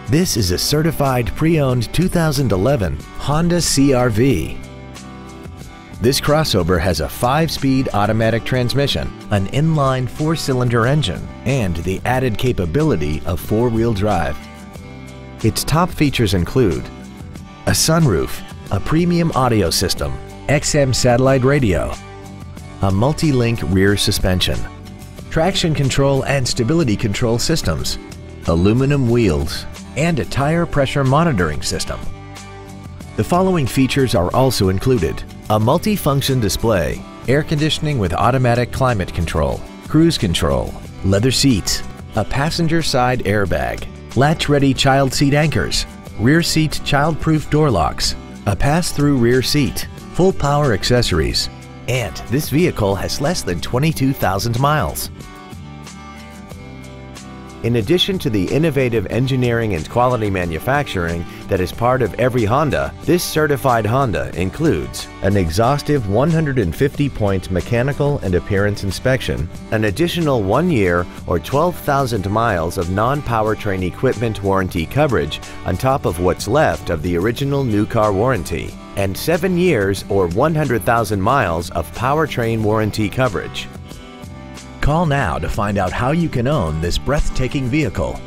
This is a certified pre-owned 2011 Honda CR-V. This crossover has a 5-speed automatic transmission, an inline 4-cylinder engine, and the added capability of 4-wheel drive. Its top features include a sunroof, a premium audio system, XM satellite radio, a multi-link rear suspension, traction control and stability control systems, aluminum wheels, and a tire pressure monitoring system. The following features are also included: a multi-function display, air conditioning with automatic climate control, cruise control, leather seats, a passenger side airbag, latch-ready child seat anchors, rear seat child-proof door locks, a pass-through rear seat, full power accessories, and this vehicle has less than 22,000 miles. In addition to the innovative engineering and quality manufacturing that is part of every Honda, this certified Honda includes an exhaustive 150-point mechanical and appearance inspection, an additional 1 year or 12,000 miles of non-powertrain equipment warranty coverage on top of what's left of the original new car warranty, and 7 years or 100,000 miles of powertrain warranty coverage. Call now to find out how you can own this breathtaking vehicle.